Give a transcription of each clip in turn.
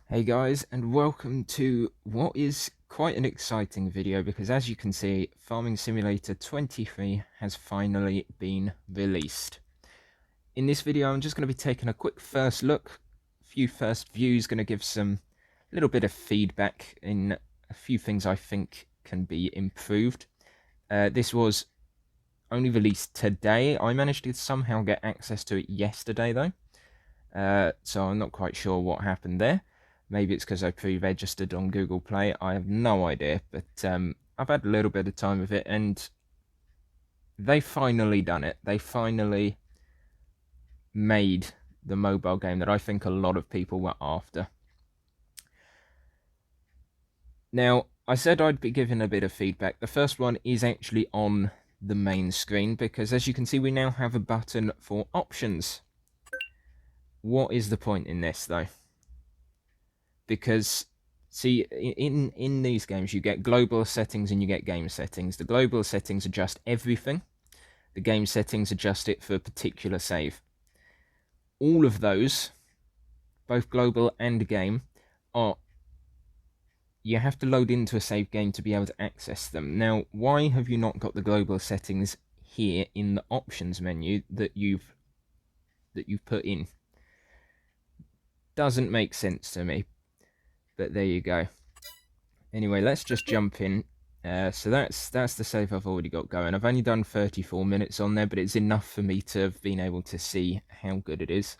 Hey guys, and welcome to what is quite an exciting video because as you can see, Farming Simulator 23 has finally been released. In this video, I'm just going to be taking a quick first look, a few first views, going to give some little bit of feedback in a few things I think can be improved. This was only released today. I managed to somehow get access to it yesterday though, so I'm not quite sure what happened there. Maybe it's because I pre-registered on Google Play. I have no idea, but I've had a little bit of time with it, and they finally done it. They finally made the mobile game that I think a lot of people were after. Now, I said I'd be giving a bit of feedback. The first one is actually on the main screen, because as you can see, we now have a button for options. What is the point in this, though? Because, see, in these games, you get global settings and you get game settings. The global settings adjust everything. The game settings adjust it for a particular save. All of those, both global and game, you have to load into a save game to be able to access them. Now, why have you not got the global settings here in the options menu that you've put in? Doesn't make sense to me. But there you go. Anyway, let's just jump in. So that's the save I've already got going. I've only done 34 minutes on there, but it's enough for me to have been able to see how good it is.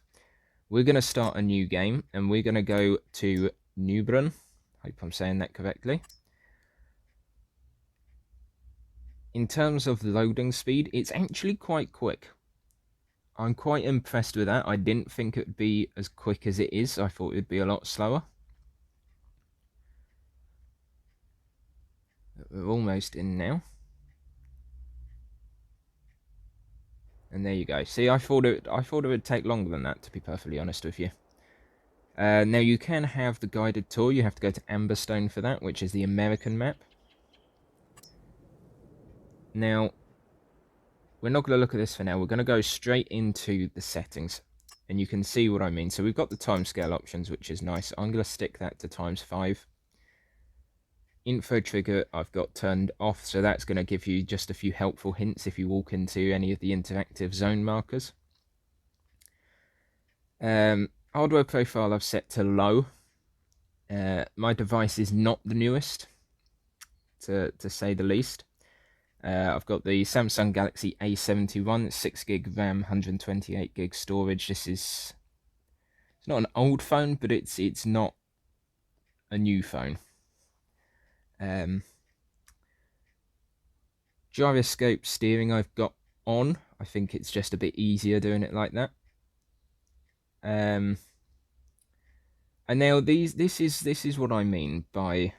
We're going to start a new game, and we're going to go to Newbrun. Hope I'm saying that correctly. In terms of loading speed, it's actually quite quick. I'm quite impressed with that. I didn't think it would be as quick as it is. I thought it would be a lot slower. We're almost in now. And there you go. See, I thought it would take longer than that, to be perfectly honest with you. Now, you can have the guided tour. You have to go to Amberstone for that, which is the American map. Now, we're not going to look at this for now. We're going to go straight into the settings. And you can see what I mean. So we've got the timescale options, which is nice. I'm going to stick that to ×5. Info trigger I've got turned off, so that's going to give you just a few helpful hints if you walk into any of the interactive zone markers. Hardware profile I've set to low. My device is not the newest, to say the least. I've got the Samsung Galaxy A71, 6GB RAM, 128GB storage. It's not an old phone, but it's not a new phone. Gyroscope steering I've got on. I think it's just a bit easier doing it like that. And now this is what I mean by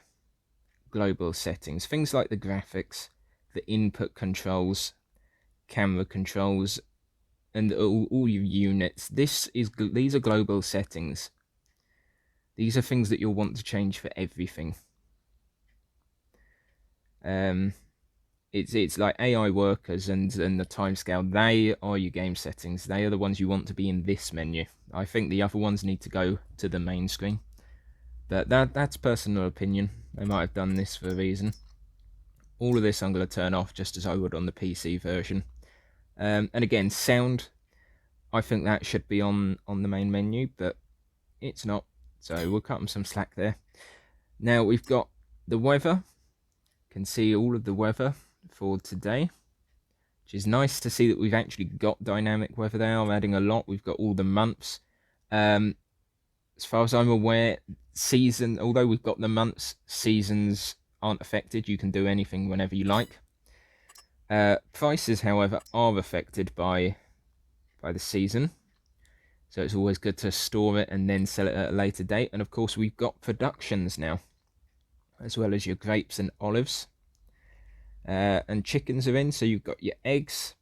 global settings. Things like the graphics, the input controls, camera controls, and all your units. These are global settings. These are things that you'll want to change for everything. It's like AI workers and the timescale. They are your game settings. They are the ones you want to be in this menu. I think the other ones need to go to the main screen. But that's personal opinion. They might have done this for a reason. All of this I'm going to turn off just as I would on the PC version. And again, sound, I think that should be on the main menu, but it's not. So we'll cut them some slack there. Now we've got the weather. Can see all of the weather for today, which is nice to see that we've actually got dynamic weather there. I'm adding a lot. We've got all the months. As far as I'm aware, although we've got the months, seasons aren't affected. You can do anything whenever you like. Prices, however, are affected by the season. So it's always good to store it and then sell it at a later date. And of course, we've got productions now, as well as your grapes and olives. And chickens are in, so you've got your eggs.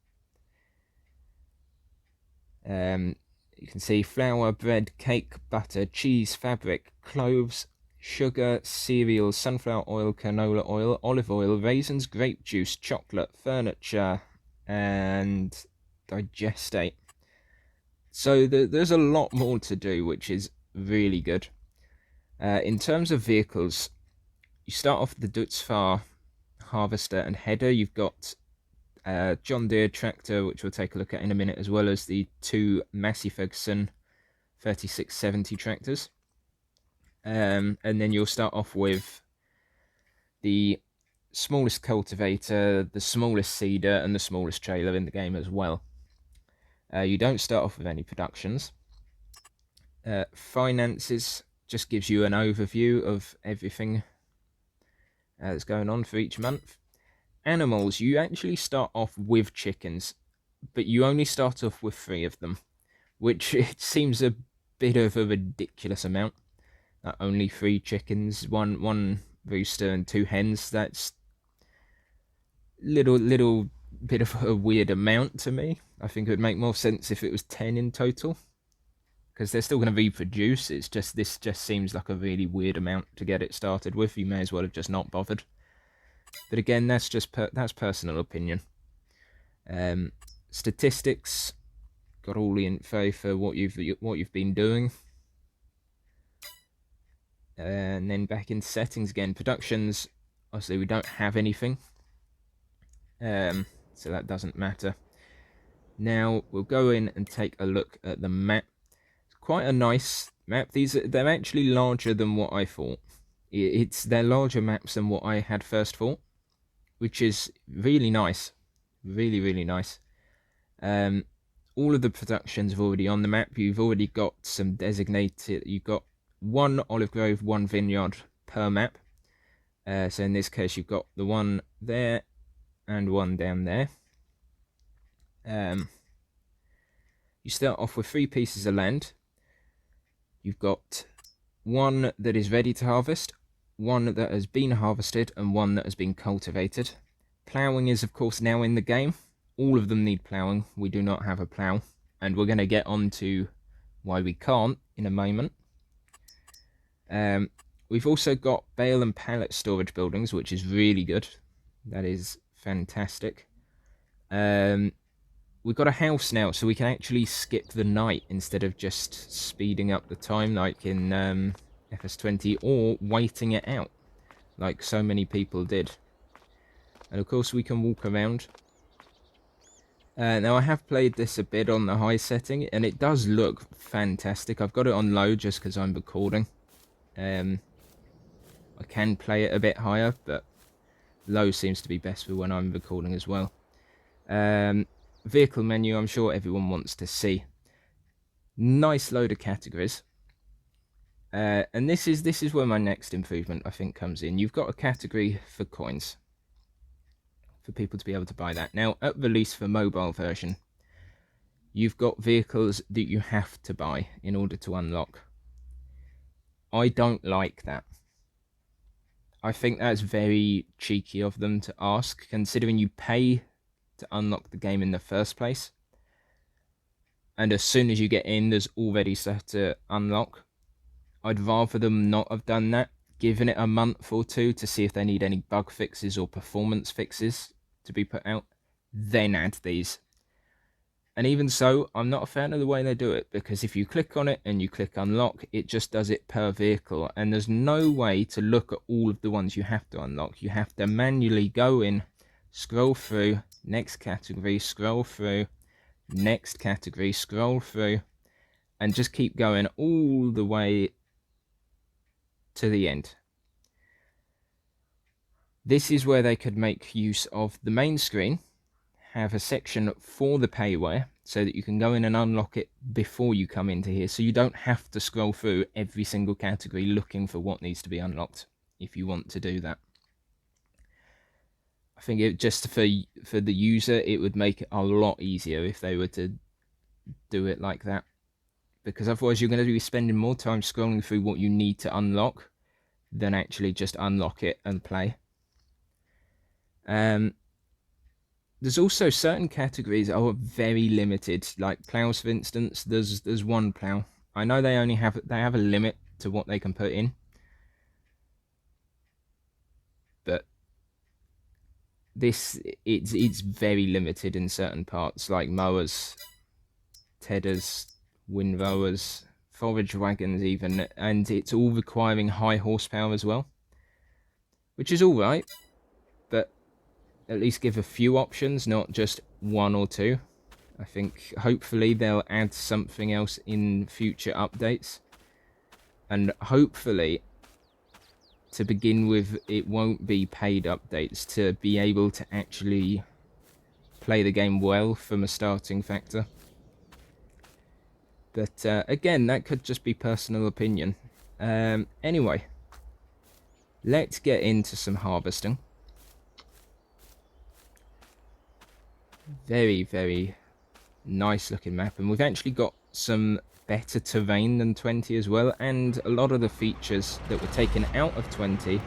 You can see flour, bread, cake, butter, cheese, fabric, cloves, sugar, cereals, sunflower oil, canola oil, olive oil, raisins, grape juice, chocolate, furniture, and digestate. So there's a lot more to do, which is really good. In terms of vehicles, you start off with the Dutzfar harvester and header. You've got John Deere tractor, which we'll take a look at in a minute, as well as the two Massey Ferguson 3670 tractors. And then you'll start off with the smallest cultivator, the smallest seeder, and the smallest trailer in the game as well. You don't start off with any productions. Finances just gives you an overview of everything that's going on for each month. Animals, you actually start off with chickens, but you only start off with 3 of them, which it seems a bit of a ridiculous amount. Only 3 chickens, one rooster and 2 hens. That's little bit of a weird amount to me. I think it would make more sense if it was 10 in total, because they're still going to reproduce. It's just, this just seems like a really weird amount to get it started with. You may as well have just not bothered. But again, that's just that's personal opinion. Statistics, got all the info for what you've been doing. And then back in settings again, productions, obviously we don't have anything, so that doesn't matter. Now we'll go in and take a look at the map. It's quite a nice map. They're actually larger than what I thought. They're larger maps than what I had first thought, which is really nice, really nice. All of the productions are already on the map. You've already got some designated. You've got 1 olive grove, 1 vineyard per map. So in this case, you've got the one there and one down there. You start off with 3 pieces of land. You've got 1 that is ready to harvest, 1 that has been harvested, and 1 that has been cultivated. Ploughing is, of course, now in the game. All of them need ploughing. We do not have a plough, and we're going to get on to why we can't in a moment. We've also got bale and pallet storage buildings, which is really good. That is fantastic. We've got a house now, so we can actually skip the night instead of just speeding up the time like in FS20, or waiting it out like so many people did. And of course we can walk around. Now I have played this a bit on the high setting, and it does look fantastic. I've got it on low just because I'm recording. I can play it a bit higher, but low seems to be best for when I'm recording as well. Vehicle menu, I'm sure everyone wants to see. Nice load of categories. And this is where my next improvement, I think, comes in. You've got a category for coins, for people to be able to buy that. Now, at release for mobile version, you've got vehicles that you have to buy in order to unlock. I don't like that. I think that's very cheeky of them to ask, considering you pay to unlock the game in the first place. And as soon as you get in, there's already stuff to unlock. I'd rather them not have done that, given it a month or 2 to see if they need any bug fixes or performance fixes to be put out, then add these. And even so, I'm not a fan of the way they do it, because if you click on it and you click unlock, it just does it per vehicle, and there's no way to look at all of the ones you have to unlock. You have to manually go in, scroll through, next category, scroll through, next category, scroll through, and just keep going all the way to the end. This is where they could make use of the main screen, have a section for the payware, so that you can go in and unlock it before you come into here, so you don't have to scroll through every single category looking for what needs to be unlocked if you want to do that. I think it just for the user, it would make it a lot easier if they were to do it like that, because otherwise you're going to be spending more time scrolling through what you need to unlock than actually just unlock it and play. There's also certain categories are very limited, like plows, for instance. There's 1 plow. I know they have a limit to what they can put in, but it's very limited in certain parts, like mowers, tedders, windrowers, forage wagons even, and it's all requiring high horsepower as well, which is alright, but at least give a few options, not just one or two. I think hopefully they'll add something else in future updates, and hopefully, to begin with, it won't be paid updates to be able to actually play the game well from a starting factor. But again, that could just be personal opinion. Anyway, let's get into some harvesting. Very, very nice looking map, and we've actually got some better terrain than 20 as well, and a lot of the features that were taken out of 20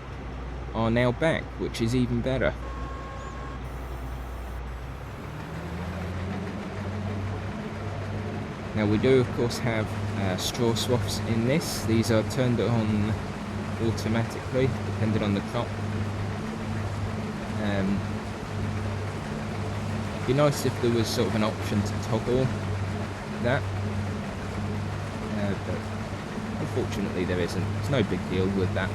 are now back, which is even better. Now we do of course have straw swaths in this. These are turned on automatically depending on the crop. It'd be nice if there was sort of an option to toggle that, but unfortunately there isn't. It's no big deal with that.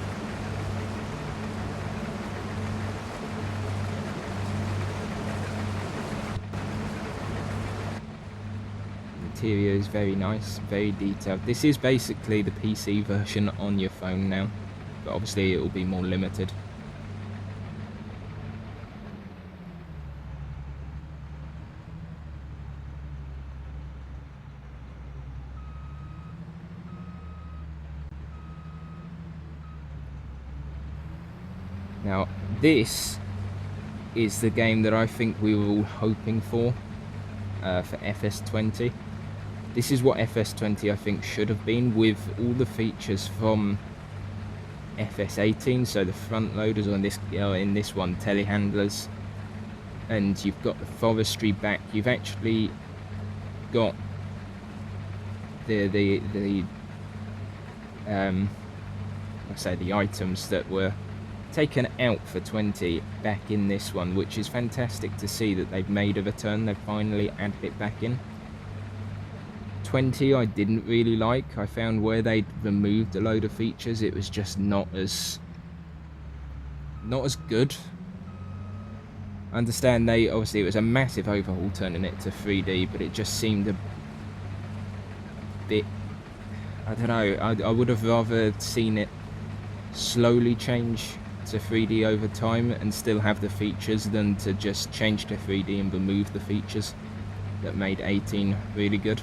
Interior is very nice, very detailed. This is basically the PC version on your phone now, but obviously it will be more limited. Now, this is the game that I think we were all hoping for FS20. This is what FS20 I think should have been, with all the features from FS18. So the front loaders, or in this one, telehandlers, and you've got the forestry back. You've actually got the items that were taken out for 20 back in this one, which is fantastic to see that they've made a return. They've finally added it back in. 20 I didn't really like. I found where they'd removed a load of features, it was just not as good. I understand obviously it was a massive overhaul turning it to 3D, but it just seemed a bit, I don't know, I would have rather seen it slowly change to 3D over time and still have the features than to just change to 3D and remove the features that made 18 really good.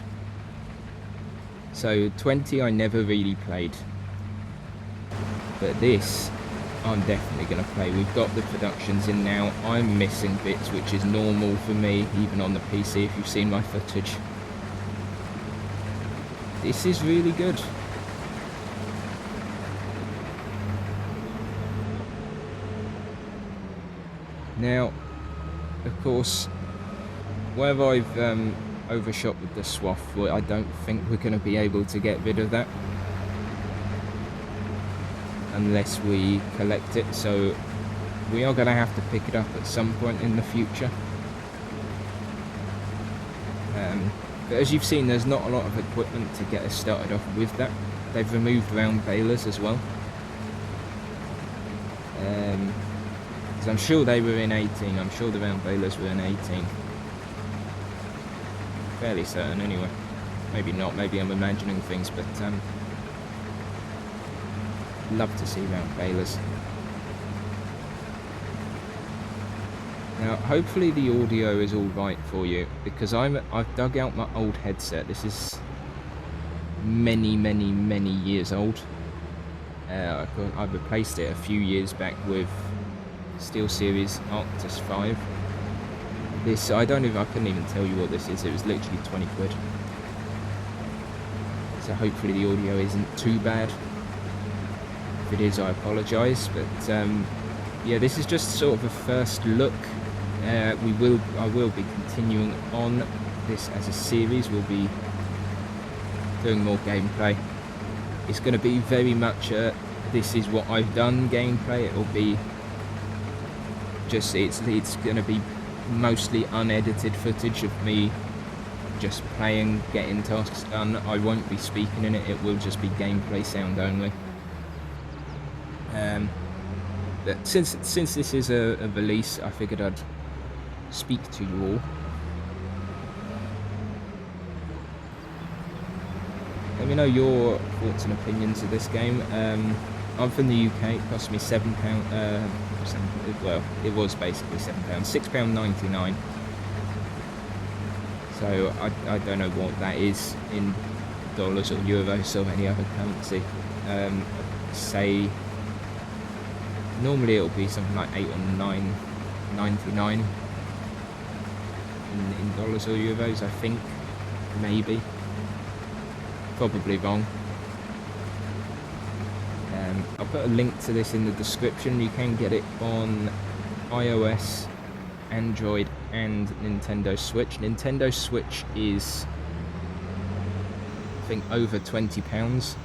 So 20 I never really played, but this I'm definitely going to play. We've got the productions in now. I'm missing bits, which is normal for me, even on the PC if you've seen my footage. This is really good. Now, of course, where I've overshot with the swath, I don't think we're going to be able to get rid of that unless we collect it, so we are going to have to pick it up at some point in the future. But as you've seen, there's not a lot of equipment to get us started off with that. They've removed round balers as well. Because I'm sure they were in 18, I'm sure the round balers were in 18. Fairly certain anyway. Maybe not, maybe I'm imagining things, but love to see round balers. Now hopefully the audio is alright for you, because I've dug out my old headset. This is many years old. I replaced it a few years back with SteelSeries Arctis 5. This, I couldn't even tell you what this is. It was literally 20 quid. So hopefully the audio isn't too bad. If it is, I apologise. But yeah, this is just sort of a first look. I will be continuing on this as a series. We'll be doing more gameplay. It's going to be very much this is what I've done gameplay. It will be just, it's going to be mostly unedited footage of me just playing, getting tasks done. I won't be speaking in it, it will just be gameplay sound only. But since this is a release, I figured I'd speak to you all. Let me know your thoughts and opinions of this game. I'm from the UK, it cost me £7, well, it was basically £7, £6.99. So I don't know what that is in dollars or euros or any other currency. Say, normally it'll be something like $8 or $9.99 in dollars or euros, I think, maybe. Probably wrong. I'll put a link to this in the description. You can get it on iOS, Android and Nintendo Switch. Nintendo Switch is, I think, over £20,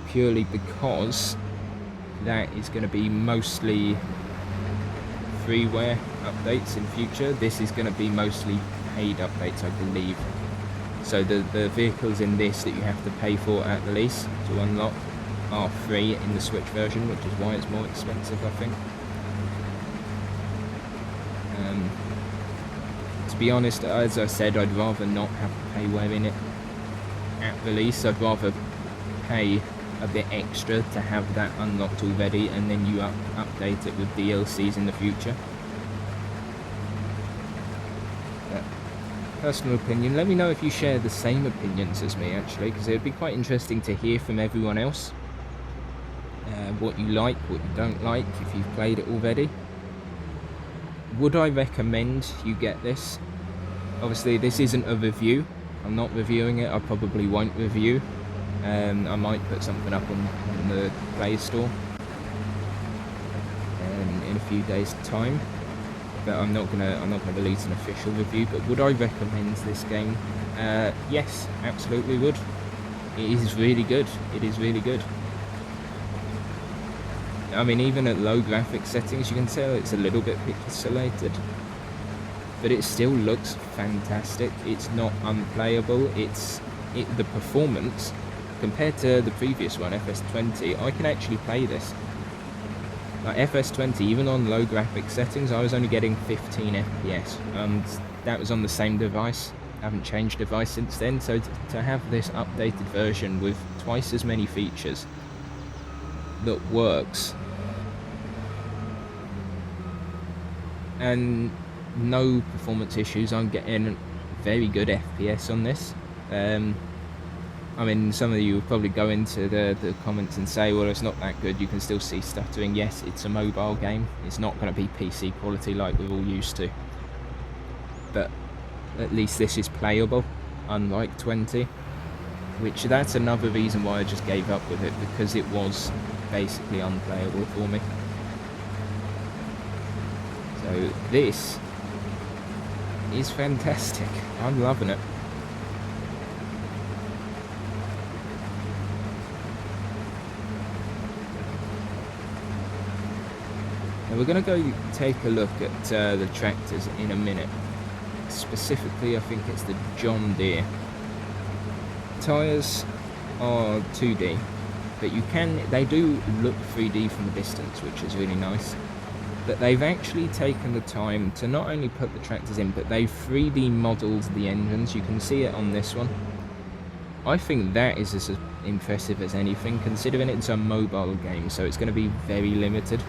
purely because that is going to be mostly freeware updates in future. This is going to be mostly paid updates, I believe. So the vehicles in this that you have to pay for at release to unlock are free in the Switch version, which is why it's more expensive, I think. To be honest, as I said, I'd rather not have to pay where in it at release. I'd rather pay a bit extra to have that unlocked already, and then you update it with DLCs in the future. Personal opinion, let me know if you share the same opinions as me, actually, because it would be quite interesting to hear from everyone else. What you like, what you don't like, if you've played it already. Would I recommend you get this? Obviously this isn't a review, I'm not reviewing it, I probably won't review. I might put something up on the Play Store in a few days' time, but I'm not gonna release an official review. But would I recommend this game? Yes, absolutely would. It is really good. It is really good. I mean, even at low graphic settings, you can tell it's a little bit pixelated, but it still looks fantastic. It's not unplayable. The performance compared to the previous one, FS20. I can actually play this. Like FS20, even on low graphic settings, I was only getting 15 FPS, and that was on the same device. I haven't changed device since then. So to have this updated version with twice as many features that works and no performance issues, I'm getting very good FPS on this. I mean, some of you will probably go into the comments and say, well, it's not that good, you can still see stuttering. Yes, it's a mobile game, it's not going to be PC quality like we're all used to, but at least this is playable, unlike 20, which that's another reason why I just gave up with it, because it was basically unplayable for me. So this is fantastic. I'm loving it. Now we're going to go take a look at the tractors in a minute. Specifically, I think it's the John Deere. Tyres are 2D, but they do look 3D from a distance, which is really nice. But they've actually taken the time to not only put the tractors in, but they've 3D modelled the engines. You can see it on this one. I think that is as impressive as anything, considering it's a mobile game, so it's going to be very limited.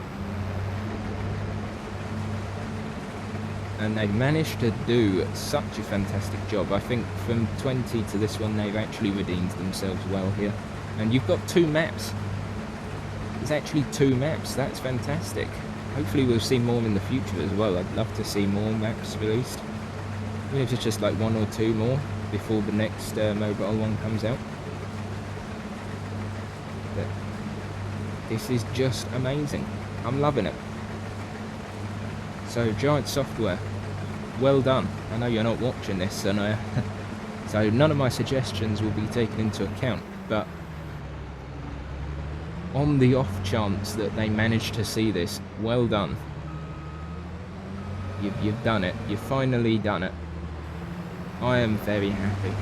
And they've managed to do such a fantastic job. I think from 20 to this one, they've actually redeemed themselves well here. And you've got 2 maps. There's actually 2 maps. That's fantastic. Hopefully we'll see more in the future as well. I'd love to see more maps released. Even if it's just like 1 or 2 more before the next mobile one comes out. But this is just amazing. I'm loving it. So, Giant Software, well done. I know you're not watching this, and so none of my suggestions will be taken into account, but on the off chance that they manage to see this, well done. You've done it. You've finally done it. I am very happy.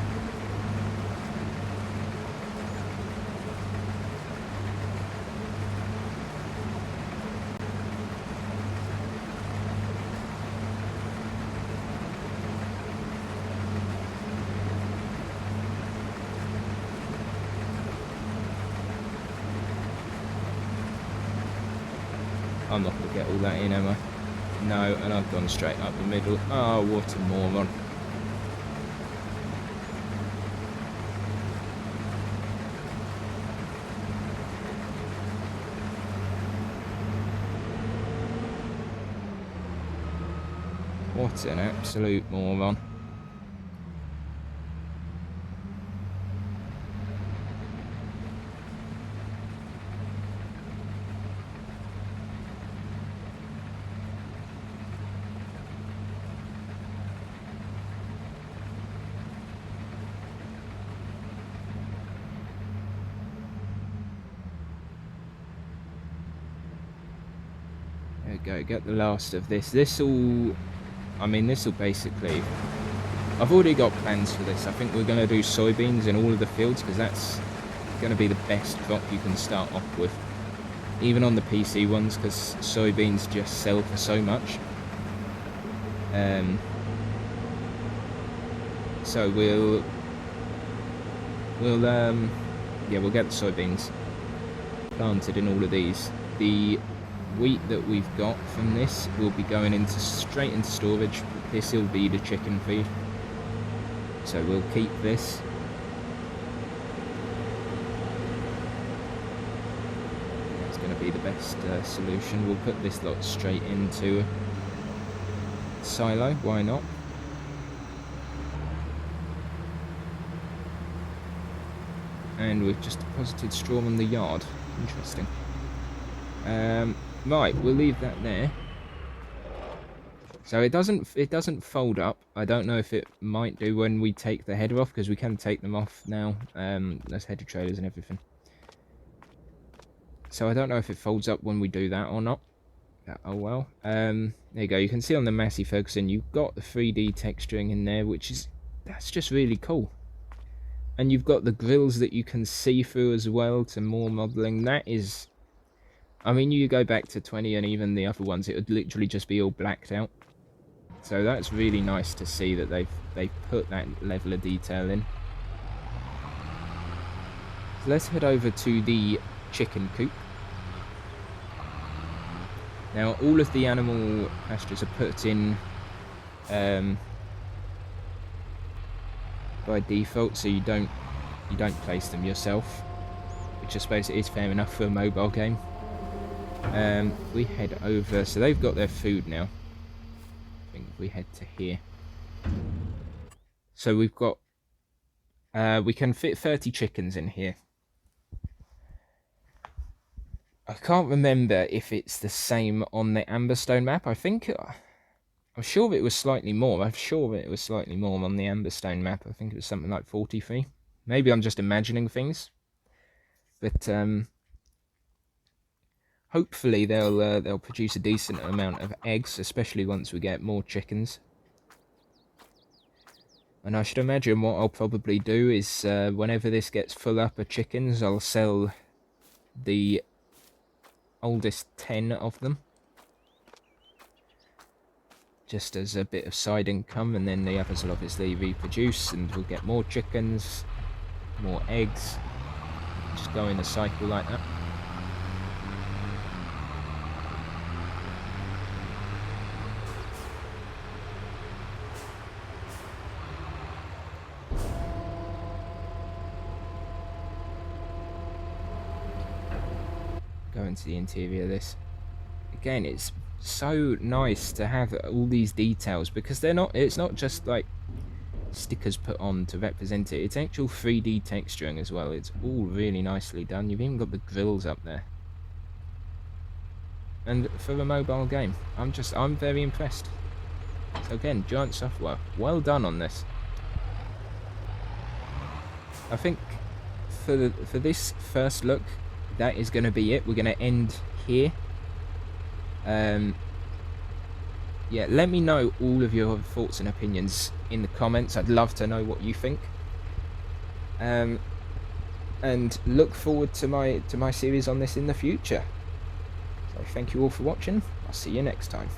I'm not going to get all that in, am I? No, and I've gone straight up the middle. Oh, what a moron. What an absolute moron. There we go, get the last of this. This'll basically... I've already got plans for this. I think we're going to do soybeans in all of the fields because that's going to be the best crop you can start off with. Even on the PC ones, because soybeans just sell for so much. So we'll get the soybeans planted in all of these. The wheat that we've got from this will be going straight into storage. This will be the chicken feed, so we'll keep this. That's going to be the best solution. We'll put this lot straight into a silo, why not? And we've just deposited straw on the yard. Interesting. Right, we'll leave that there. So it doesn't fold up. I don't know if it might do when we take the header off, because we can take them off now. There's header trailers and everything. So I don't know if it folds up when we do that or not. Oh well. There you go. You can see on the Massey Ferguson, you've got the 3D texturing in there, that's just really cool. And you've got the grills that you can see through as well to more modelling. That is... I mean, you go back to 20 and even the other ones, it would literally just be all blacked out. So that's really nice to see that they've put that level of detail in. So let's head over to the chicken coop. Now, all of the animal pastures are put in by default, so you don't place them yourself, which I suppose is fair enough for a mobile game. We head over, so they've got their food now. I think we head to here. So we've got, we can fit 30 chickens in here. I can't remember if it's the same on the Amberstone map. I'm sure it was slightly more. I'm sure it was slightly more on the Amberstone map. I think it was something like 43. Maybe I'm just imagining things. But hopefully they'll produce a decent amount of eggs, especially once we get more chickens. And I should imagine what I'll probably do is whenever this gets full up of chickens, I'll sell the oldest 10 of them. Just as a bit of side income, and then the others will obviously reproduce and we'll get more chickens, more eggs. Just go in a cycle like that. Go into the interior of this. Again, it's so nice to have all these details, because it's not just like stickers put on to represent it, it's actual 3D texturing as well. It's all really nicely done. You've even got the grills up there. And for a mobile game, I'm very impressed. So again, Giant Software, well done on this. I think for this first look, that is going to be it. We're going to end here. yeah, let me know all of your thoughts and opinions in the comments. I'd love to know what you think. And look forward to my series on this in the future. So thank you all for watching. I'll see you next time.